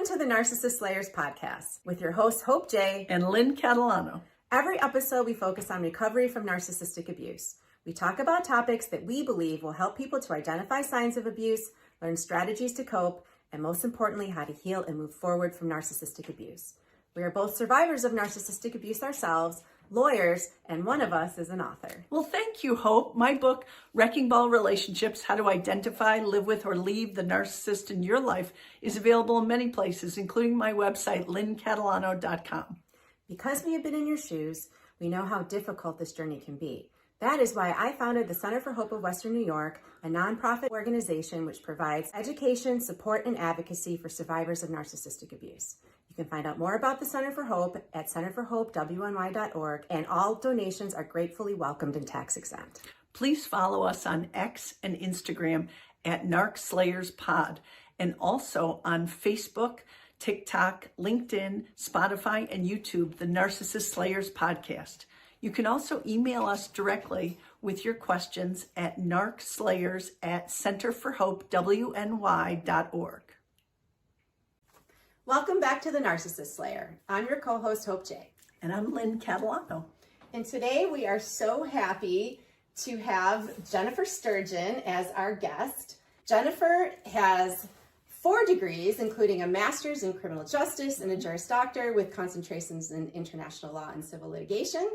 Welcome to the Narcissist Slayers podcast with your hosts, Hope Jay and Lynn Catalano. Every episode, we focus on recovery from narcissistic abuse. We talk about topics that we believe will help people to identify signs of abuse, learn strategies to cope, and most importantly, how to heal and move forward from narcissistic abuse. We are both survivors of narcissistic abuse ourselves, lawyers, and one of us is an author. Well, thank you, Hope. My book, Wrecking Ball Relationships, How to Identify, Live With, or Leave the Narcissist in Your Life, is available in many places, including my website, lynncatalano.com. Because we have been in your shoes, we know how difficult this journey can be. That is why I founded the Center for Hope of Western New York, a nonprofit organization which provides education, support, and advocacy for survivors of narcissistic abuse. You can find out more about the Center for Hope at centerforhopewny.org, and all donations are gratefully welcomed and tax exempt. Please follow us on X and Instagram at NarcSlayersPod, and also on Facebook, TikTok, LinkedIn, Spotify, and YouTube, the Narcissist Slayers Podcast. You can also email us directly with your questions at narcslayers@centerforhopewny.org. Welcome back to the Narcissist Slayer. I'm your co-host, Hope J. And I'm Lynn Catalano. And today we are so happy to have Jennifer Stergion as our guest. Jennifer has 4 degrees, including a master's in criminal justice and a Juris Doctor with concentrations in international law and civil litigation.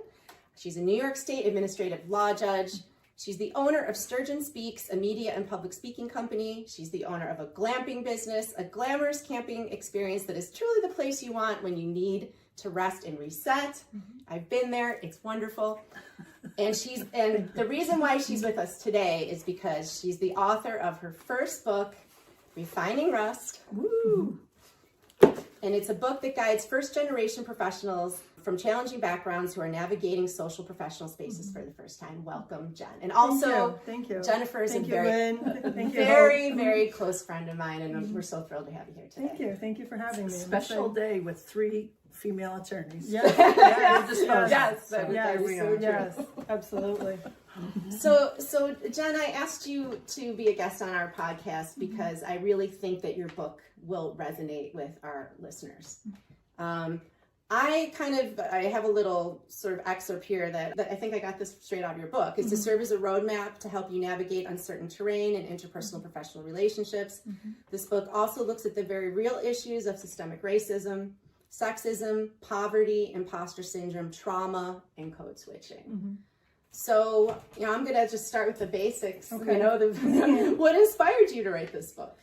She's a New York State administrative law judge. She's the owner of Stergion Speaks, a media and public speaking company. She's the owner of a glamping business, a glamorous camping experience that is truly the place you want when you need to rest and reset. I've been there, it's wonderful. And the reason why she's with us today is because she's the author of her first book, Refining Rust. Woo! And it's a book that guides first-generation professionals from challenging backgrounds who are navigating social professional spaces for the first time. Welcome, Jen. And also, thank you. Jennifer is a very close friend of mine, and we're so thrilled to have you here today. Thank you for having me. Special day with 3 female attorneys. Yes, yes, absolutely. So Jen, I asked you to be a guest on our podcast because I really think that your book will resonate with our listeners. I have a little sort of excerpt here that I think I got this straight out of your book, is to serve as a roadmap to help you navigate uncertain terrain in interpersonal professional relationships. This book also looks at the very real issues of systemic racism, sexism, poverty, imposter syndrome, trauma, and code switching. So, I'm going to just start with the basics. Okay. What inspired you to write this book?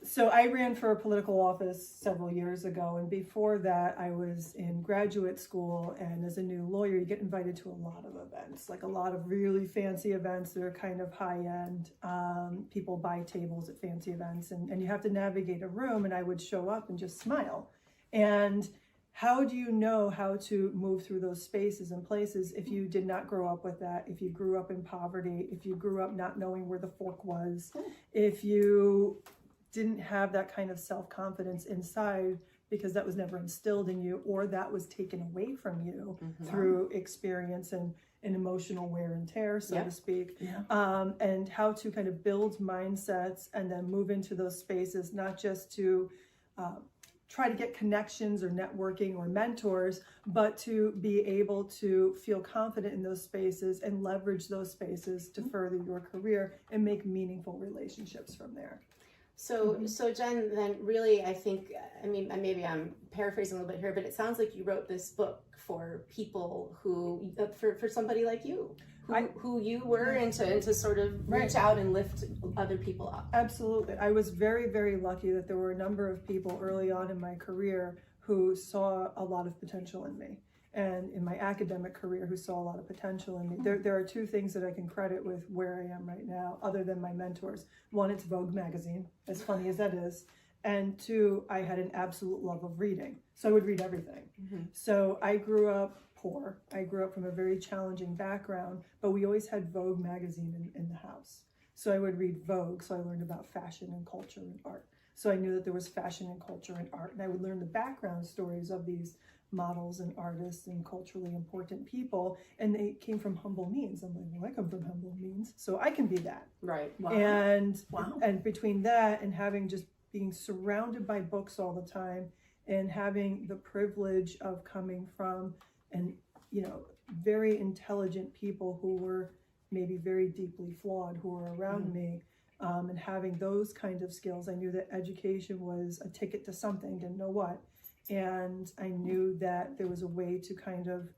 So I ran for a political office several years ago, and before that I was in graduate school, and as a new lawyer you get invited to a lot of events, like a lot of really fancy events that are kind of high-end. People buy tables at fancy events, and you have to navigate a room, and I would show up and just smile. And how do you know how to move through those spaces and places if you did not grow up with that, if you grew up in poverty, if you grew up not knowing where the fork was, if you didn't have that kind of self-confidence inside because that was never instilled in you, or that was taken away from you through experience and emotional wear and tear, so to speak, and how to kind of build mindsets and then move into those spaces, not just to try to get connections or networking or mentors, but to be able to feel confident in those spaces and leverage those spaces to further your career and make meaningful relationships from there. So Jen, then really, I think, maybe I'm paraphrasing a little bit here, but it sounds like you wrote this book for people who, for somebody like you, who you were, and to sort of reach out and lift other people up. Absolutely. I was very, very lucky that there were a number of people early on in my career who saw a lot of potential in me, and in my academic career who saw a lot of potential in me. There are 2 things that I can credit with where I am right now, other than my mentors. 1, it's Vogue magazine, as funny as that is. And 2, I had an absolute love of reading. So I would read everything. So I grew up poor. I grew up from a very challenging background, but we always had Vogue magazine in the house. So I would read Vogue, so I learned about fashion and culture and art. So I knew that there was fashion and culture and art, and I would learn the background stories of these models and artists and culturally important people, and they came from humble means. I'm like, well, I come from humble means, so I can be that. Right. Wow. And between that and having just being surrounded by books all the time and having the privilege of coming from very intelligent people who were maybe very deeply flawed who were around me, and having those kind of skills. I knew that education was a ticket to something, didn't know what, and I knew that there was a way to kind of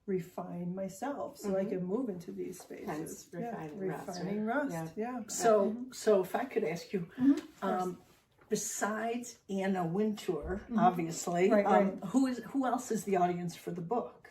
refine myself so I could move into these spaces. Hence, refining rust. Yeah. So if I could ask you, besides Anna Wintour, obviously, Right. who else is the audience for the book?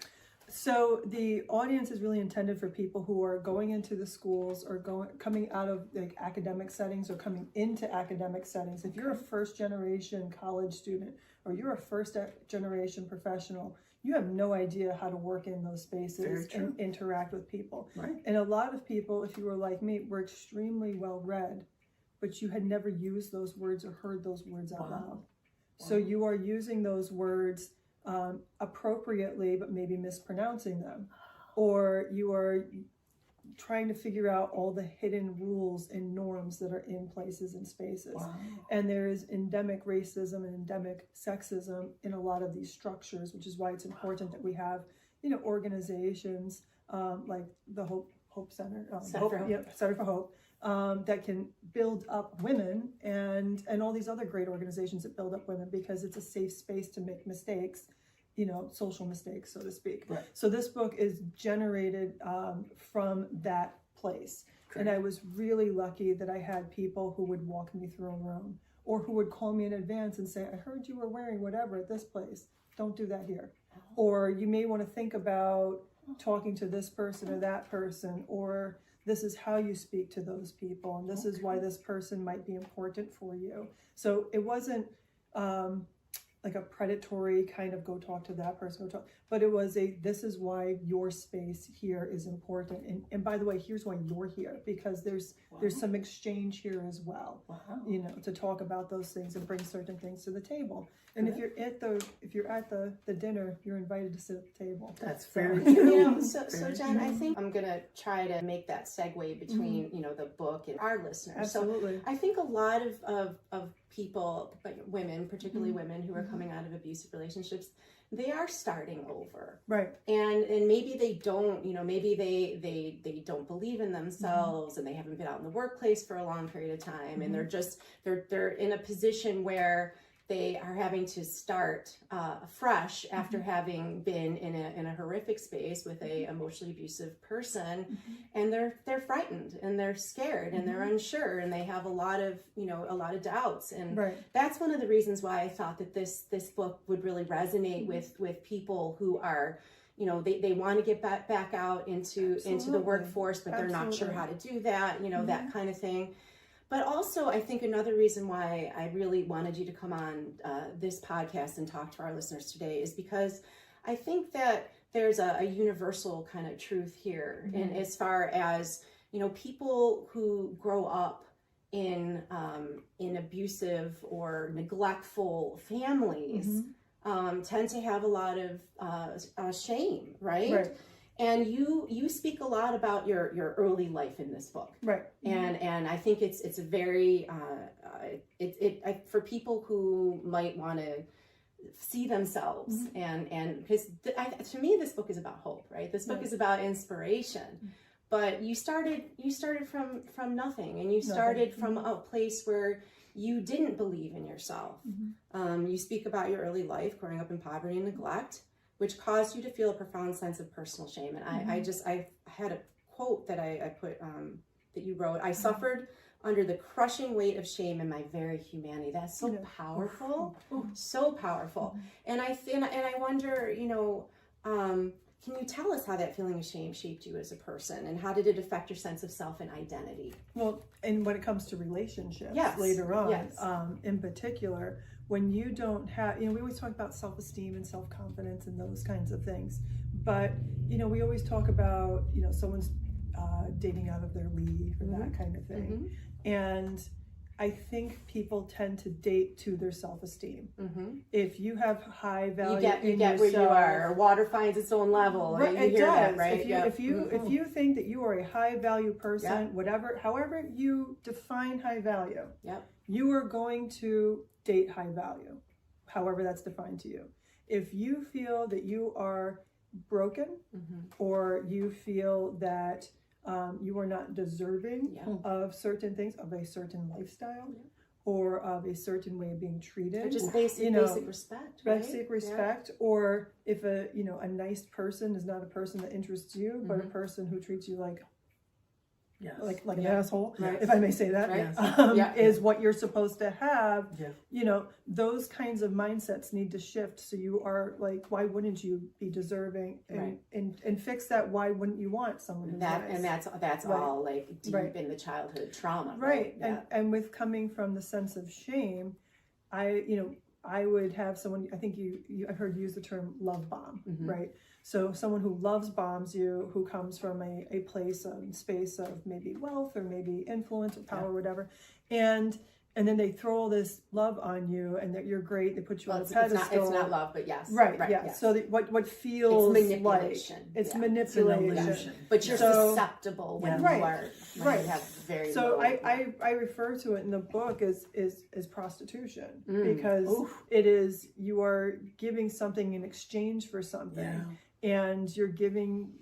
So the audience is really intended for people who are going into the schools or coming out of like academic settings or coming into academic settings. If you're a first generation college student or you're a first generation professional, you have no idea how to work in those spaces and interact with people. Right. And a lot of people, if you were like me, were extremely well read, but you had never used those words or heard those words out loud. So you are using those words appropriately, but maybe mispronouncing them, or you are trying to figure out all the hidden rules and norms that are in places and spaces. And there is endemic racism and endemic sexism in a lot of these structures, which is why it's important that we have, organizations like the Hope Center, Center for Hope, that can build up women and all these other great organizations that build up women, because it's a safe space to make mistakes, social mistakes, so to speak. Right. So this book is generated from that place. Correct. And I was really lucky that I had people who would walk me through a room or who would call me in advance and say, I heard you were wearing whatever at this place. Don't do that here. Or you may want to think about talking to this person or that person, or this is how you speak to those people, and this is why this person might be important for you. So it wasn't like a predatory kind of go talk to that person, but it was this is why your space here is important. And by the way, here's why you're here, because there's some exchange here as well, to talk about those things and bring certain things to the table. And if you're at the dinner, you're invited to sit at the table. That's very true. So Jen, I think I'm gonna try to make that segue between the book and our listeners. Absolutely. So I think a lot of people, like women, particularly women who are coming out of abusive relationships, they are starting over. Right. And maybe they don't, maybe they don't believe in themselves, and they haven't been out in the workplace for a long period of time, and they're in a position where they are having to start fresh after having been in a horrific space with a emotionally abusive person, and they're frightened and they're scared and they're unsure, and they have a lot of doubts, and that's one of the reasons why I thought that this book would really resonate with people who are, they want to get back out into the workforce, but they're not sure how to do that, that kind of thing. But also, I think another reason why I really wanted you to come on this podcast and talk to our listeners today is because I think that there's a universal kind of truth here, and as far as people who grow up in abusive or neglectful families tend to have a lot of shame, right? And you speak a lot about your early life in this book, right? And I think it's a very for people who might want to see themselves, and because to me this book is about hope, right? This book is about inspiration, but you started from nothing, and you started from a place where you didn't believe in yourself. You speak about your early life growing up in poverty and neglect, which caused you to feel a profound sense of personal shame. And I had a quote that I put, that you wrote, I suffered under the crushing weight of shame and my very humanity. That's so powerful, so powerful. And I wonder, can you tell us how that feeling of shame shaped you as a person, and how did it affect your sense of self and identity? Well, and when it comes to relationships later on, in particular, when you don't have, we always talk about self-esteem and self-confidence and those kinds of things, but we always talk about someone's dating out of their league or that kind of thing, and I think people tend to date to their self-esteem. Mm-hmm. If you have high value, You get where you are. Or water finds its own level. Right, You it hear does. that, right? If you think that you are a high value person, Yep. however you define high value, Yep. you are going to date high value, however that's defined to you. If you feel that you are broken, or you feel that you are not deserving of certain things, of a certain lifestyle, or of a certain way of being treated, Or just basic respect, right? basic respect, or if a nice person is not a person that interests you, but a person who treats you like an asshole, Right. if I may say that, Right. is what you're supposed to have. Yeah. Those kinds of mindsets need to shift. So you are like, why wouldn't you be deserving, and fix that? Why wouldn't you want someone who's nice? And that's all like deep in the childhood trauma, right? Yeah. And with coming from the sense of shame, I would have someone, I think I've heard you use the term love bomb, right? So someone who loves bombs you, who comes from a place of space of maybe wealth or maybe influence or power or whatever, and then they throw all this love on you, and that you're great. They put you on a pedestal. It's not love, but yes. Right. Yeah. Yes. So what feels it's manipulation. Like it's Yeah. manipulation. But you're susceptible when you are you have very so low. I refer to it in the book as prostitution, because it is, you are giving something in exchange for something, and you're giving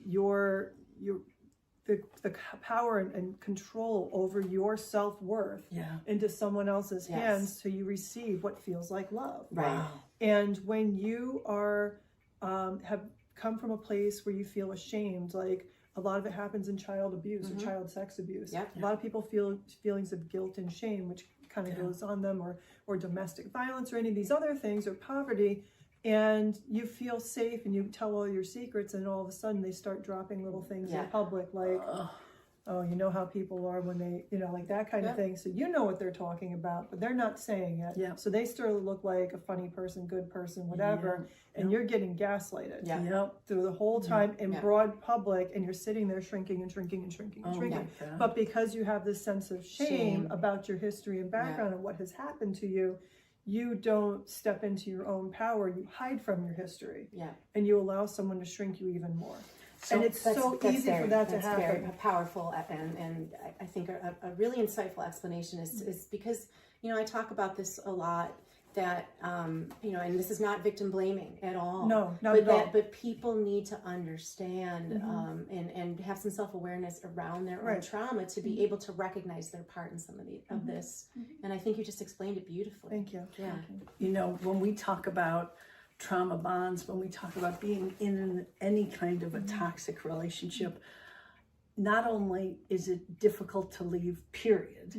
the power and control over your self-worth into someone else's hands, so you receive what feels like love. Right. And when you are have come from a place where you feel ashamed, like a lot of it happens in child abuse or child sex abuse. A lot of people feel feelings of guilt and shame, which kind of goes on them, or domestic violence or any of these other things, or poverty. And you feel safe and you tell all your secrets, and all of a sudden they start dropping little things in public, like, oh, you know how people are when they, like that kind of thing. So you know what they're talking about, but they're not saying it. So they still look like a funny person, good person, whatever. And you're getting gaslighted through the whole time in broad public, and you're sitting there shrinking and shrinking and shrinking and shrinking. But because you have this sense of shame about your history and background and what has happened to you, you don't step into your own power. You hide from your history, and you allow someone to shrink you even more. And it's so easy for that to happen. Very powerful, and I think a really insightful explanation is because I talk about this a lot, that and this is not victim blaming at all. No, not at all. But people need to understand and have some self-awareness around their own trauma to be able to recognize their part in some of this. And I think you just explained it beautifully. Thank you. Yeah. Thank you. When we talk about trauma bonds, when we talk about being in any kind of a toxic relationship, not only is it difficult to leave, period,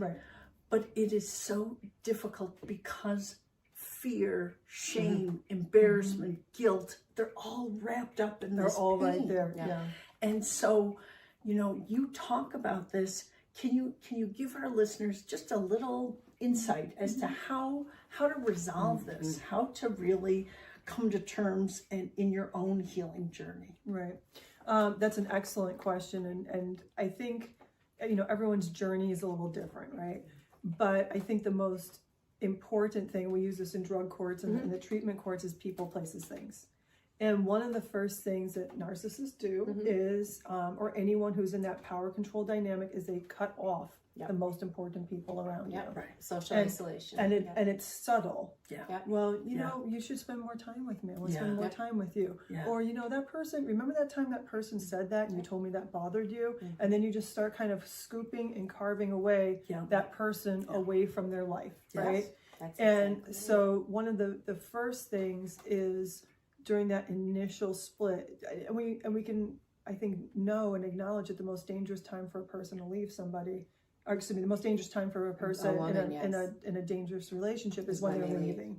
but it is so difficult because fear, shame, embarrassment, guilt, they're all wrapped up in this all pain. right there. And so, you talk about this. Can you give our listeners just a little insight as to how to resolve this, how to really come to terms in your own healing journey? Right. That's an excellent question. And I think, everyone's journey is a little different, right? But I think the most important thing, we use this in drug courts and in the treatment courts, is people, places, things. And one of the first things that narcissists do is, or anyone who's in that power control dynamic, is they cut off the most important people around you. Right. Social isolation. And it's subtle. Well, you should spend more time with me. I want to spend more time with you. Or, that person, remember that time that person said that and you told me that bothered you? And then you just start kind of scooping and carving away that person away from their life, right? That's and exactly so one of the first things is, during that initial split, and we can, I think, know and acknowledge that the most dangerous time for a person to leave somebody, or excuse me, the most dangerous time for a person in a dangerous relationship is when they're leaving.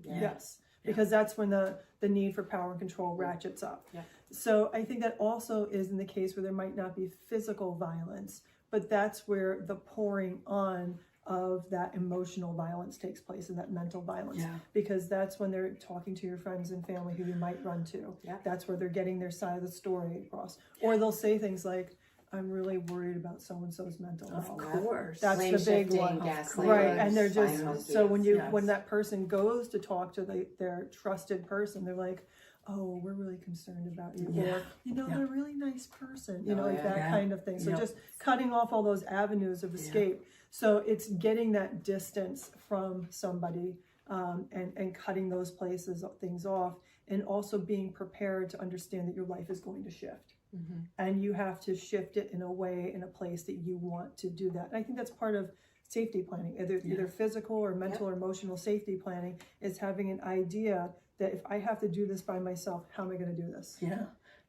Because that's when the need for power and control ratchets up. So I think that also is in the case where there might not be physical violence, but that's where the pouring on of that emotional violence takes place, and that mental violence, because that's when they're talking to your friends and family who you might run to. That's where they're getting their side of the story across. Or they'll say things like, I'm really worried about so-and-so's mental Of health. course. That's Blame the big shifting, one. gaslighting, Right, and they're just, silence. so when Yes. that person goes to talk to their trusted person, they're like, oh, we're really concerned about you. Yeah. Or, Yeah. they're a really nice person, Oh, like yeah. that Yeah. kind of thing. So Yep. just cutting off all those avenues of escape. So it's getting that distance from somebody, and cutting those things off, and also being prepared to understand that your life is going to shift. Mm-hmm. And you have to shift it in a way, in a place that you want to do that. And I think that's part of safety planning, either physical or mental or emotional safety planning, is having an idea that if I have to do this by myself, how am I going to do this? Yeah.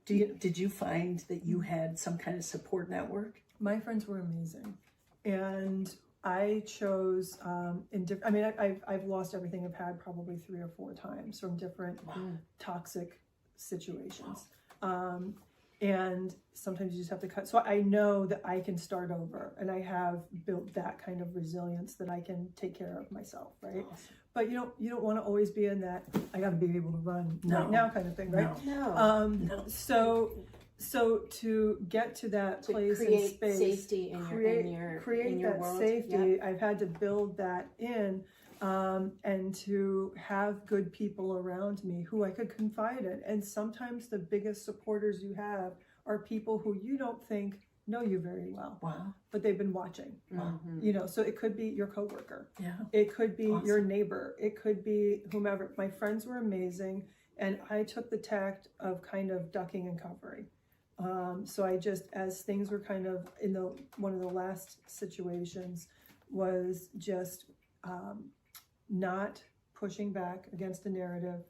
Did you find that you had some kind of support network? My friends were amazing, and I chose I've lost everything I've had probably 3 or 4 times from different toxic situations. And sometimes you just have to cut. So I know that I can start over, and I have built that kind of resilience that I can take care of myself, right? Awesome. But you don't want to always be in that I got to be able to run No. right now kind of thing, right? No. No. So to get to that To place and create space, safety in your create that world. safety. I've had to build that in, and to have good people around me who I could confide in. And sometimes the biggest supporters you have are people who you don't think know you very well, Wow. but they've been watching. Mhm. So it could be your coworker, Yeah. it could be Awesome. your neighbor, it could be whomever. My friends were amazing, and I took the tact of kind of ducking and covering. So I just, as things were kind of in one of the last situations, was just not pushing back against the narrative,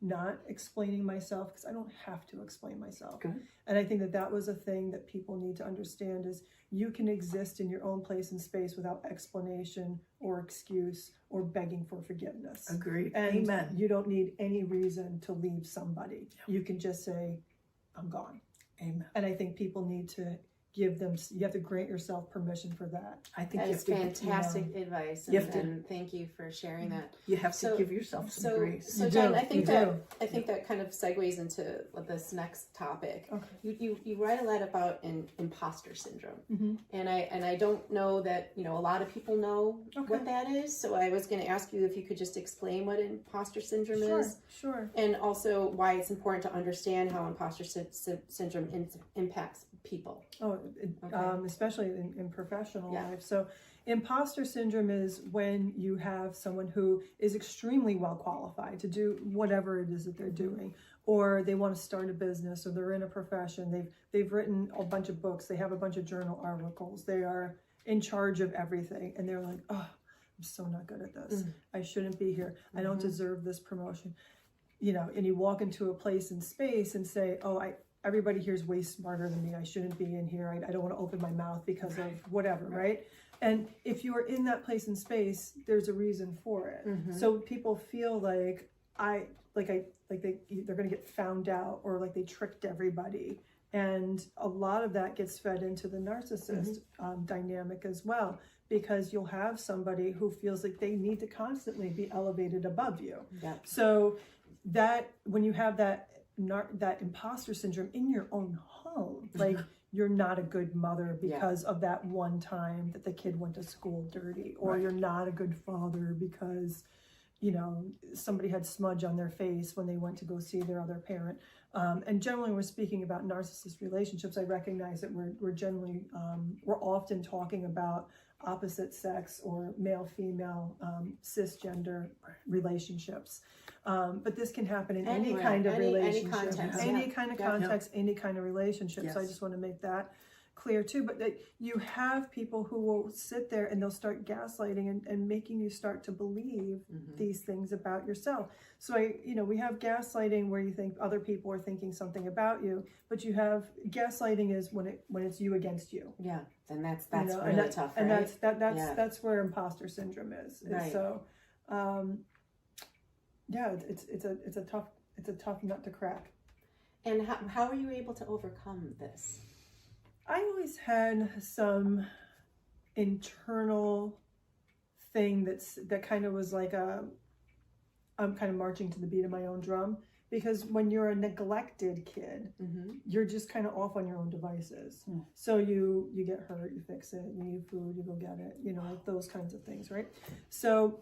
not explaining myself, because I don't have to explain myself. Good. And I think that was a thing that people need to understand, is you can exist in your own place and space without explanation or excuse or begging for forgiveness. Agreed. And Amen. you don't need any reason to leave somebody. You can just say, I'm gone. Amen. And I think people need to you have to grant yourself permission for that. I think That is fantastic advice, and thank you for sharing that. You have to give yourself some grace. So You Jen, do. I think You that that kind of segues into this next topic. Okay. You write a lot about imposter syndrome, Mm-hmm. and I don't know that a lot of people know Okay. what that is. So I was going to ask you if you could just explain what imposter syndrome is, Sure. and also why it's important to understand how imposter syndrome impacts people. Especially in professional Yeah. life. So imposter syndrome is when you have someone who is extremely well qualified to do whatever it is that they're doing, or they want to start a business, or they're in a profession, they've written a bunch of books, they have a bunch of journal articles, they are in charge of everything, and they're like, oh, I'm so not good at this. I shouldn't be here. I don't deserve this promotion. And you walk into a place and space and say, oh, everybody here is way smarter than me. I shouldn't be in here. I don't want to open my mouth because of whatever, right? And if you are in that place and space, there's a reason for it. So people feel like they're going to get found out, or like they tricked everybody. And a lot of that gets fed into the narcissist dynamic as well, because you'll have somebody who feels like they need to constantly be elevated above you. Yeah. So that when you have that imposter syndrome in your own home, like you're not a good mother because of that one time that the kid went to school dirty, or you're not a good father because somebody had smudge on their face when they went to go see their other parent. And generally, we're speaking about narcissist relationships. I recognize that we're generally we're often talking about opposite sex or male-female cisgender relationships. But this can happen in any kind of relationship, any kind of context, any kind of relationship. Yes. So I just want to make that clear too. But you have people who will sit there and they'll start gaslighting and making you start to believe these things about yourself. So we have gaslighting where you think other people are thinking something about you, but you have gaslighting is when it's you against you. Yeah, then that's really and tough, and right? that's where imposter syndrome is. Right. So, it's a tough nut to crack. And how are you able to overcome this? I always had some internal thing that kind of was like I'm kind of marching to the beat of my own drum, because when you're a neglected kid, you're just kind of off on your own devices. So you get hurt, you fix it, you need food, you go get it, you know, like those kinds of things, right? So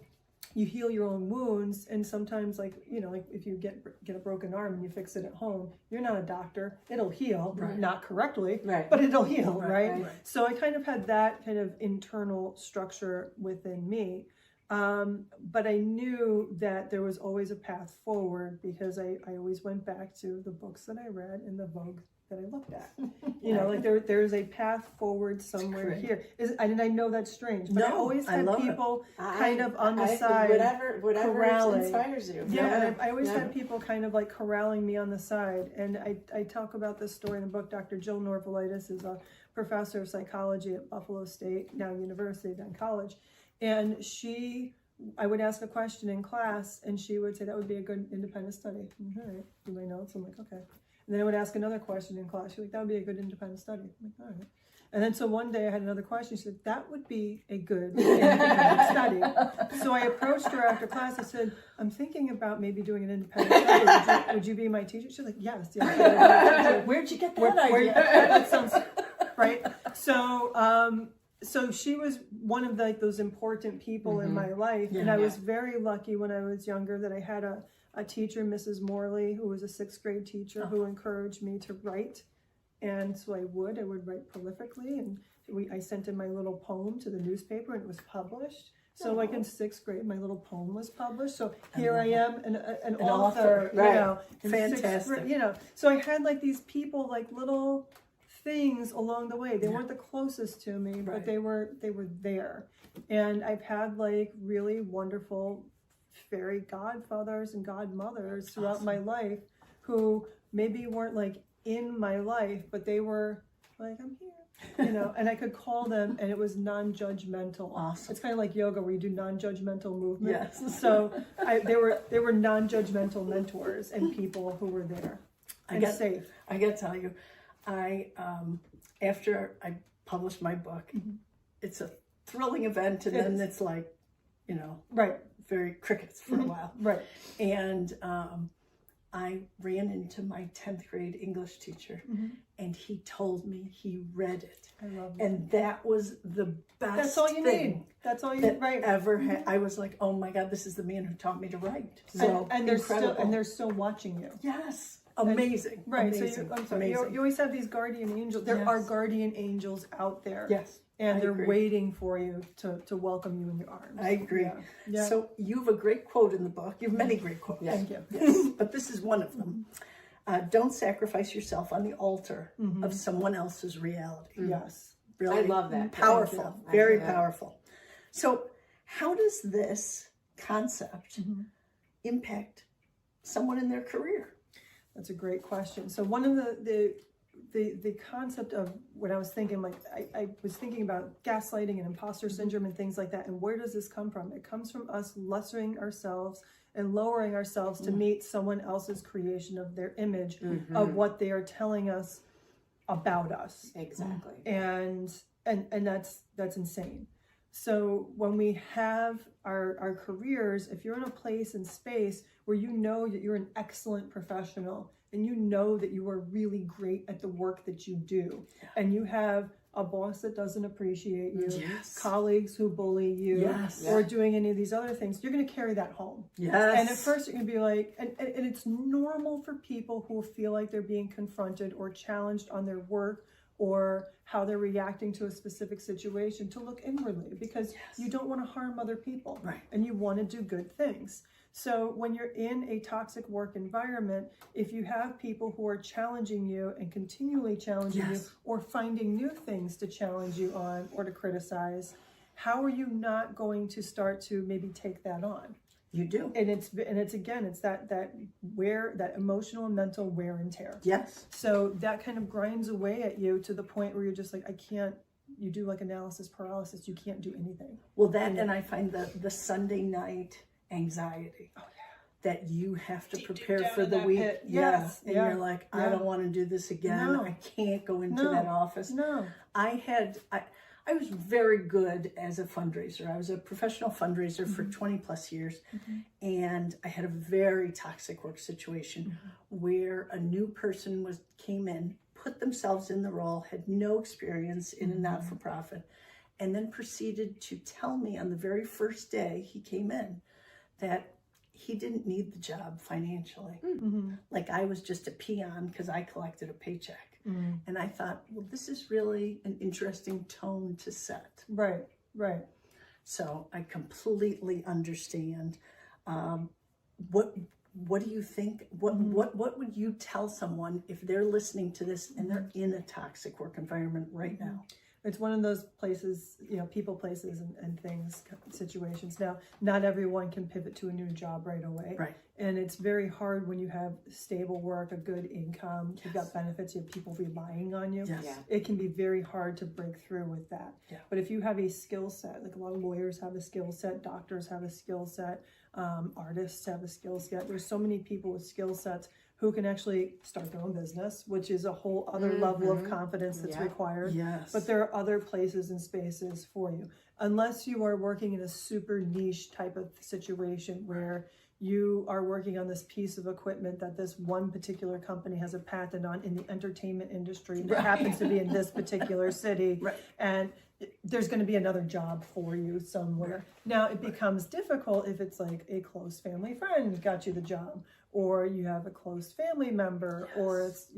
you heal your own wounds, and sometimes, like, you know, like if you get a broken arm and you fix it at home, you're not a doctor. It'll heal, not correctly, but it'll heal, right? So I kind of had that kind of internal structure within me. But I knew that there was always a path forward, because I always went back to the books that I read and the Vogue that I looked at. You know, like there's a path forward somewhere here. I know that's strange, but I always had people kind of on the side, whatever inspires you. Yeah, and I always had people kind of like corralling me on the side. And I talk about this story in the book. Dr. Jill Norvolitis is a professor of psychology at Buffalo State, now University, then college. And I would ask a question in class, and she would say, that would be a good independent study. All right, do my notes. I'm like, okay. And then I would ask another question in class. She's like, that would be a good independent study. I'm like, all right. And then so one day I had another question. She said, that would be a good independent study. So I approached her after class. I said, I'm thinking about maybe doing an independent study. Would you be my teacher? She's like, yes. Where'd you get that idea? That sounds right. So she was one of those important people in my life. And I was very lucky when I was younger that I had a teacher, Mrs. Morley, who was a 6th grade teacher, who encouraged me to write. And so I would write prolifically. And I sent in my little poem to the newspaper, and it was published. So like in 6th grade, my little poem was published. So here I am, an author, you know, in fantastic. 6th grade, you know. So I had like these people, like little things along the way. They weren't the closest to me, but they were there. And I've had like really wonderful fairy godfathers and godmothers throughout my life, who maybe weren't like in my life, but they were like, I'm here, you know, and I could call them, and it was non-judgmental. Awesome. It's kind of like yoga, where you do non-judgmental movement. Yes. So they were non-judgmental mentors and people who were there and safe. I got to tell you, after I published my book, it's a thrilling event, and then it's like, you know, very crickets for a while. And I ran into my 10th grade English teacher, and he told me he read it. I love that. And that was the best That's all you thing need. That's all you that ever had. I was like, oh my God, this is the man who taught me to write. So and they're still watching you. Yes. Amazing. Amazing. So you always have these guardian angels. There are guardian angels out there. Yes. And they're waiting for you to welcome you in your arms. I agree. So you have a great quote in the book. You have many great quotes. Thank you. Yes. But this is one of them. Don't sacrifice yourself on the altar of someone else's reality. Yes. Really, I love that. Powerful. Very powerful. So how does this concept impact someone in their career? That's a great question. So one of the concept of what I was thinking, like I was thinking about gaslighting and imposter syndrome and things like that. And where does this come from? It comes from us lessening ourselves and lowering ourselves to meet someone else's creation of their image of what they are telling us about us. Exactly. And that's insane. So when we have our careers, if you're in a place and space where you know that you're an excellent professional, and you know that you are really great at the work that you do, and you have a boss that doesn't appreciate you, colleagues who bully you, or doing any of these other things, you're going to carry that home. And at first you're going to be like, and it's normal for people who feel like they're being confronted or challenged on their work or how they're reacting to a specific situation to look inwardly, because you don't want to harm other people, and you want to do good things. So when you're in a toxic work environment, if you have people who are challenging you and continually challenging you, or finding new things to challenge you on or to criticize, how are you not going to start to maybe take that on? You do. And it's that emotional and mental wear and tear. Yes. So that kind of grinds away at you to the point where you're just like, you do like analysis paralysis, you can't do anything. Well, and I find the Sunday night anxiety that you have to prepare for the week. And you're like, I don't want to do this again. I can't go into that office. I was very good as a fundraiser. I was a professional fundraiser for 20 plus years. And I had a very toxic work situation where a new person came in, put themselves in the role, had no experience in a not-for-profit, and then proceeded to tell me on the very first day he came in that he didn't need the job financially. Like I was just a peon because I collected a paycheck. And I thought, well, this is really an interesting tone to set. Right, right. So I completely understand. What do you think? What would you tell someone if they're listening to this and they're in a toxic work environment right now? It's one of those places, people, places, and things, situations. Now, not everyone can pivot to a new job right away. Right. And it's very hard when you have stable work, a good income, you've got benefits, you have people relying on you. Yes. Yeah. It can be very hard to break through with that. Yeah. But if you have a skill set, like a lot of lawyers have a skill set, doctors have a skill set, artists have a skill set. There's so many people with skill sets who can actually start their own business, which is a whole other level of confidence that's required. Yes. But there are other places and spaces for you. Unless you are working in a super niche type of situation where you are working on this piece of equipment that this one particular company has a patent on in the entertainment industry that happens to be in this particular city. And there's going to be another job for you somewhere. Now, it becomes difficult if it's like a close family friend got you the job, or you have a close family member, or it's,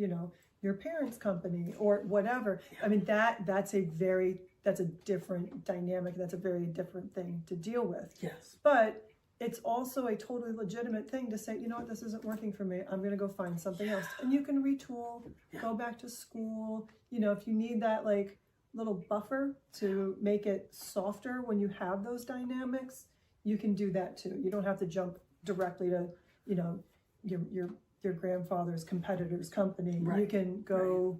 your parents' company or whatever. I mean, that's a different dynamic. That's a very different thing to deal with. Yes. But it's also a totally legitimate thing to say, you know what, this isn't working for me. I'm going to go find something else. And you can retool, go back to school. If you need that like little buffer to make it softer when you have those dynamics, you can do that too. You don't have to jump directly to, your grandfather's competitor's company. You can go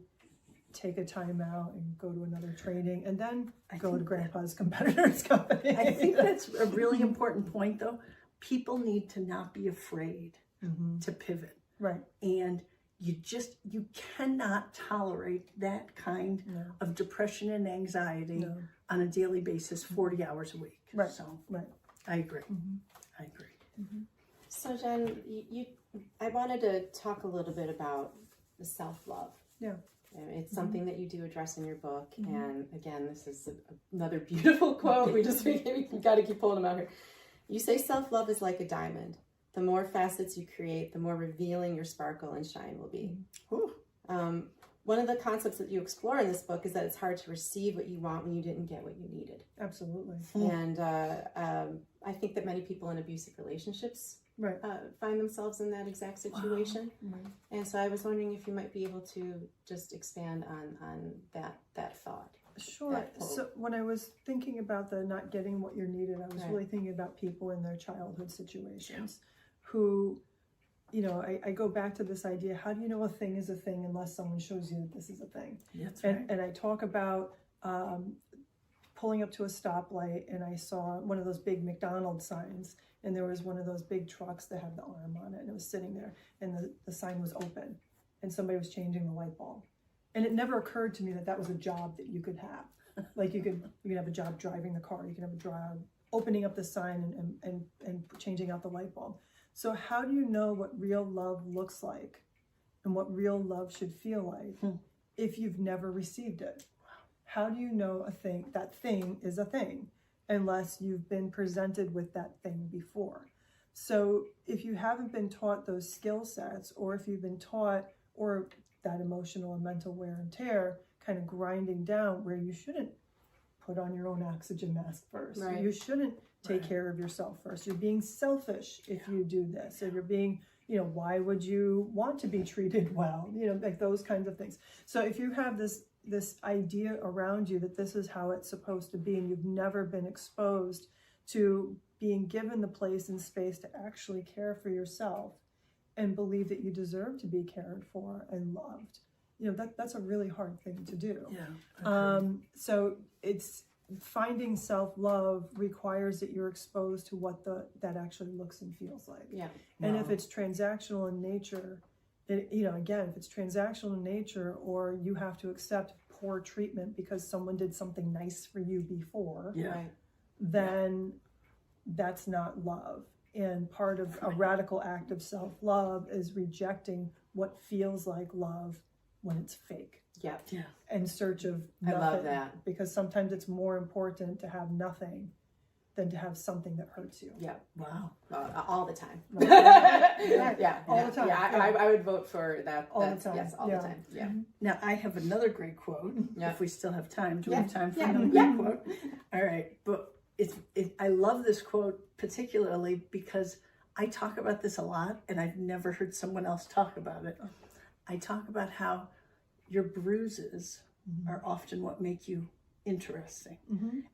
take a time out and go to another training and then go to grandpa's competitor's company. I think that's a really important point though. People need to not be afraid to pivot. Right. And you cannot tolerate that kind of depression and anxiety on a daily basis, 40 hours a week. Right. So right. I agree. I agree. So Jen, I wanted to talk a little bit about the self-love. Yeah. It's something that you do address in your book. And again, this is another beautiful quote. We got to keep pulling them out here. You say self-love is like a diamond. The more facets you create, the more revealing your sparkle and shine will be. One of the concepts that you explore in this book is that it's hard to receive what you want when you didn't get what you needed. Absolutely. And I think that many people in abusive relationships find themselves in that exact situation. And so I was wondering if you might be able to just expand on that thought. Sure. So when I was thinking about the not getting what you're needed, I was really thinking about people in their childhood situations who, I go back to this idea, how do you know a thing is a thing unless someone shows you that this is a thing? That's right. And I talk about pulling up to a stoplight and I saw one of those big McDonald's signs and there was one of those big trucks that had the arm on it and it was sitting there and the sign was open and somebody was changing the light bulb. And it never occurred to me that was a job that you could have. Like you could have a job driving the car, you can have a job opening up the sign and changing out the light bulb. So how do you know what real love looks like and what real love should feel like if you've never received it? How do you know that thing is a thing unless you've been presented with that thing before? So if you haven't been taught those skill sets, or if you've been taught, or that emotional and mental wear and tear kind of grinding down where you shouldn't put on your own oxygen mask first. Right. You shouldn't take care of yourself first. You're being selfish if you do this. If you're being, why would you want to be treated well? Like those kinds of things. So if you have this idea around you that this is how it's supposed to be and you've never been exposed to being given the place and space to actually care for yourself and believe that you deserve to be cared for and loved, that's a really hard thing to do. So it's finding self-love requires that you're exposed to what that actually looks and feels like. And if it's transactional in nature, if it's transactional in nature, or you have to accept poor treatment because someone did something nice for you before, Yeah. Right. then that's not love. And part of a radical act of self-love is rejecting what feels like love when it's fake, Yep. Yeah. in search of I nothing. love that. Because sometimes it's more important to have nothing than to have something that hurts you. Yep. Wow. All the time. Right. Yeah. All the time. Yeah. I would vote for that. All the That's- time. Yes. All Yeah. the time. Yeah. Now I have another great quote. Yeah. If we still have time, do we Yeah. have time for Yeah. another Yeah. great quote? All right, but I love this quote particularly because I talk about this a lot, and I've never heard someone else talk about it. I talk about how your bruises are often what make you interesting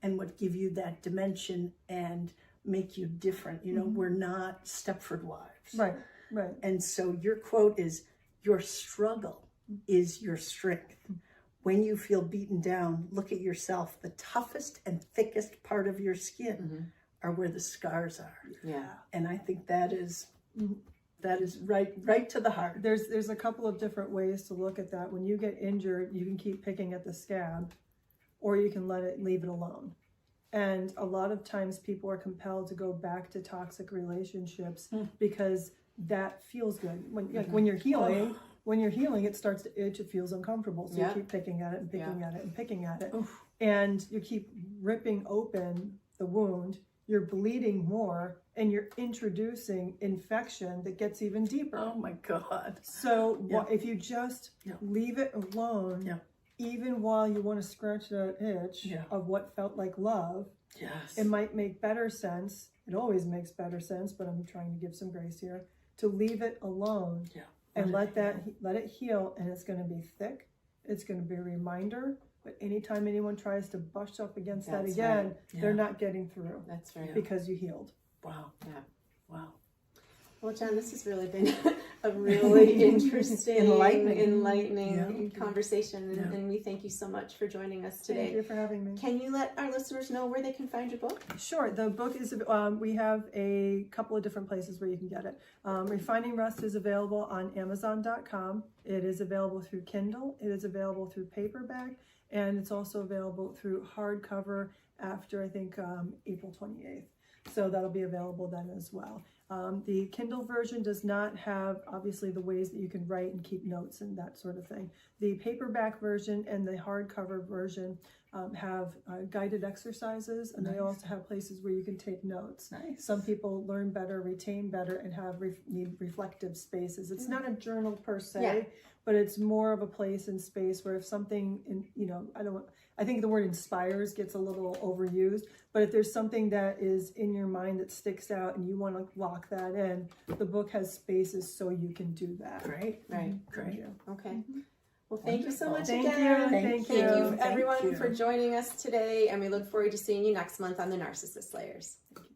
and what give you that dimension and make you different. You know, we're not Stepford wives. Right, right. And so your quote is, your struggle is your strength. When you feel beaten down, look at yourself. The toughest and thickest part of your skin are where the scars are. Yeah. And I think that is right to the heart. There's a couple of different ways to look at that. When you get injured, you can keep picking at the scab, or you can leave it alone. And a lot of times people are compelled to go back to toxic relationships because that feels good. When you're healing, it starts to itch, it feels uncomfortable. So Yeah. you keep picking at it and picking at it and picking at it. Oof. And you keep ripping open the wound, you're bleeding more, and you're introducing infection that gets even deeper. Oh my God. So Yeah. if you just Yeah. leave it alone, Yeah. even while you want to scratch that itch Yeah. of what felt like love, Yes. it might make better sense. It always makes better sense, but I'm trying to give some grace here, to leave it alone Yeah. and let it heal. And it's going to be thick. It's going to be a reminder. But anytime anyone tries to brush up against that That's again, right. Yeah. they're not getting through That's right. because you healed. Wow. Yeah. Wow. Well, Jen, this has really been a really interesting, enlightening Yeah. conversation, Yeah. and we thank you so much for joining us today. Thank you for having me. Can you let our listeners know where they can find your book? Sure. The book is, we have a couple of different places where you can get it. Refining Rust is available on Amazon.com. It is available through Kindle. It is available through paperback. And it's also available through hardcover after, I think, April 28th. So that'll be available then as well. The Kindle version does not have, obviously, the ways that you can write and keep notes and that sort of thing. The paperback version and the hardcover version have guided exercises, and they also have places where you can take notes. Nice. Some people learn better, retain better, and need reflective spaces. It's not a journal per se, Yeah. but it's more of a place and space where if something, I think the word inspires gets a little overused, but if there's something that is in your mind that sticks out and you want to lock that in, the book has spaces so you can do that. Great. Right. Great. Okay. Well, thank you so much Thank again. you. Thank Thank you, Thank everyone, you. for joining us today, and we look forward to seeing you next month on the Narcissist Slayers. Thank you.